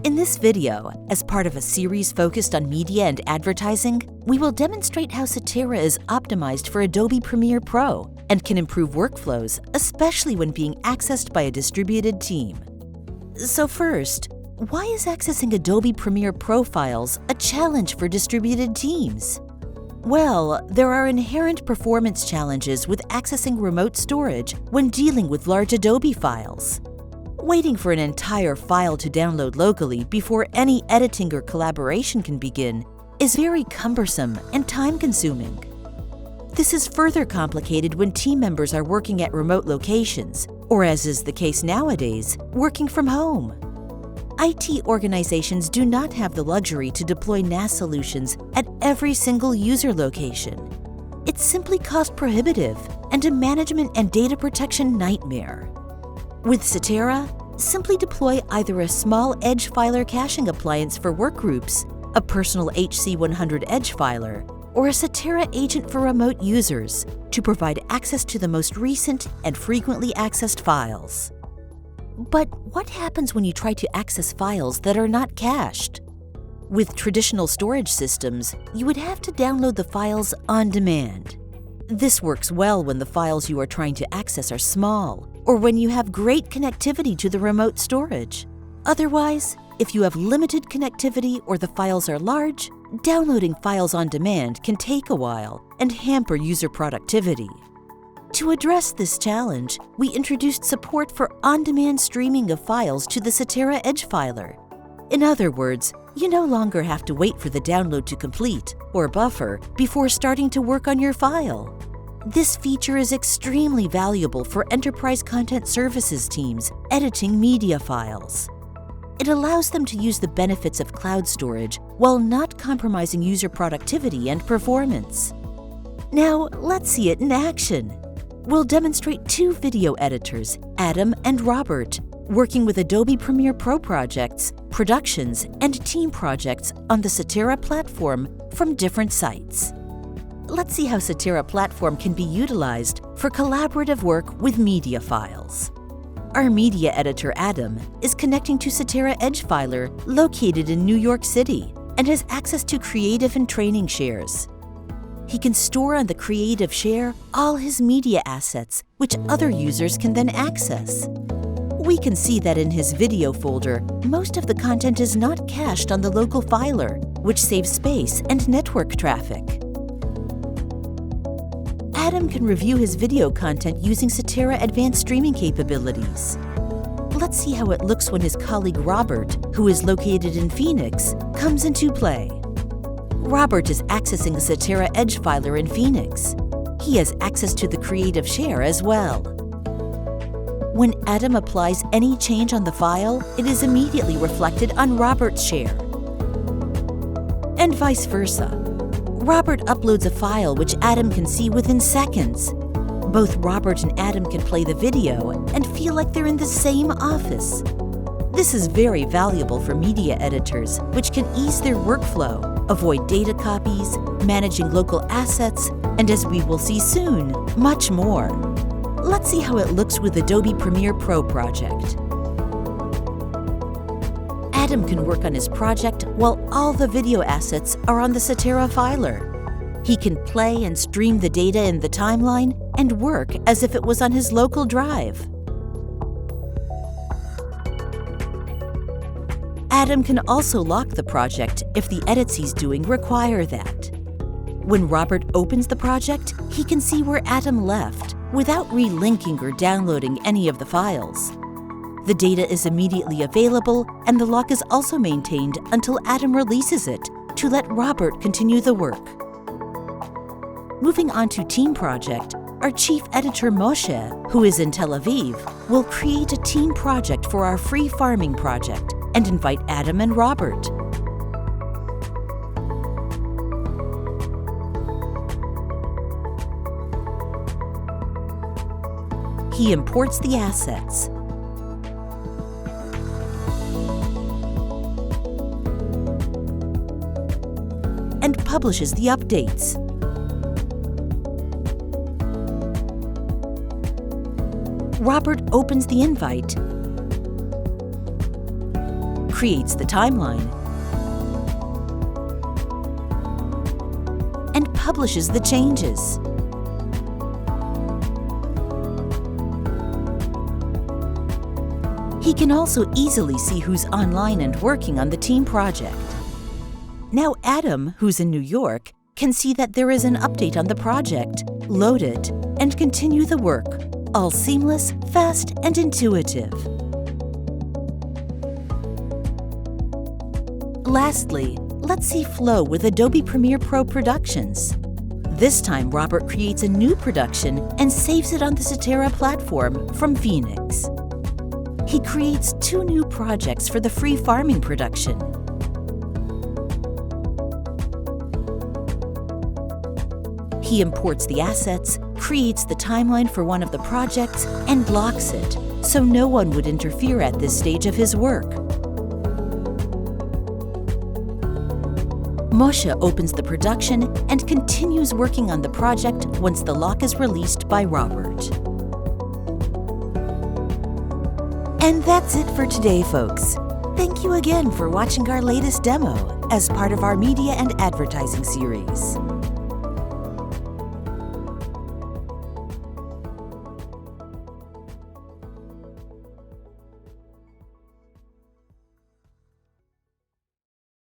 In this video, as part of a series focused on media and advertising, we will demonstrate how CTERA is optimized for Adobe Premiere Pro and can improve workflows, especially when being accessed by a distributed team. So first, why is accessing Adobe Premiere Pro files a challenge for distributed teams? Well, there are inherent performance challenges with accessing remote storage when dealing with large Adobe files. Waiting for an entire file to download locally before any editing or collaboration can begin is very cumbersome and time-consuming. This is further complicated when team members are working at remote locations, or as is the case nowadays, working from home. IT organizations do not have the luxury to deploy NAS solutions at every single user location. It's simply cost-prohibitive and a management and data protection nightmare. With CTERA, simply deploy either a small edge filer caching appliance for workgroups, a personal HC100 edge filer, or a CTERA agent for remote users to provide access to the most recent and frequently accessed files. But what happens when you try to access files that are not cached? With traditional storage systems, you would have to download the files on demand. This works well when the files you are trying to access are small, or when you have great connectivity to the remote storage. Otherwise, if you have limited connectivity or the files are large, downloading files on demand can take a while and hamper user productivity. To address this challenge, we introduced support for on-demand streaming of files to the CTERA Edge Filer. In other words, you no longer have to wait for the download to complete or buffer before starting to work on your file. This feature is extremely valuable for enterprise content services teams editing media files. It allows them to use the benefits of cloud storage while not compromising user productivity and performance. Now, let's see it in action. We'll demonstrate two video editors, Adam and Robert, working with Adobe Premiere Pro projects, productions, and team projects on the CTERA platform from different sites. Let's see how CTERA platform can be utilized for collaborative work with media files. Our media editor, Adam, is connecting to CTERA Edge Filer located in New York City and has access to Creative and Training shares. He can store on the Creative Share all his media assets, which other users can then access. We can see that in his video folder, most of the content is not cached on the local filer, which saves space and network traffic. Adam can review his video content using CTERA advanced streaming capabilities. Let's see how it looks when his colleague Robert, who is located in Phoenix, comes into play. Robert is accessing a CTERA Edge Filer in Phoenix. He has access to the Creative Share as well. When Adam applies any change on the file, it is immediately reflected on Robert's share. And vice versa. Robert uploads a file which Adam can see within seconds. Both Robert and Adam can play the video and feel like they're in the same office. This is very valuable for media editors, which can ease their workflow, avoid data copies, managing local assets, and as we will see soon, much more. Let's see how it looks with Adobe Premiere Pro project. Adam can work on his project while all the video assets are on the CTERA filer. He can play and stream the data in the timeline and work as if it was on his local drive. Adam can also lock the project if the edits he's doing require that. When Robert opens the project, he can see where Adam left without relinking or downloading any of the files. The data is immediately available, and the lock is also maintained until Adam releases it to let Robert continue the work. Moving on to Team Project, our chief editor Moshe, who is in Tel Aviv, will create a team project for our free farming project and invite Adam and Robert. He imports the assets. And publishes the updates. Robert opens the invite, creates the timeline, and publishes the changes. He can also easily see who's online and working on the team project. Now Adam, who's in New York, can see that there is an update on the project, load it, and continue the work. All seamless, fast, and intuitive. Lastly, let's see flow with Adobe Premiere Pro Productions. This time, Robert creates a new production and saves it on the CTERA platform from Phoenix. He creates 2 new projects for the free farming production. He imports the assets, creates the timeline for one of the projects, and locks it, so no one would interfere at this stage of his work. Moshe opens the production and continues working on the project once the lock is released by Robert. And that's it for today, folks. Thank you again for watching our latest demo as part of our media and advertising series.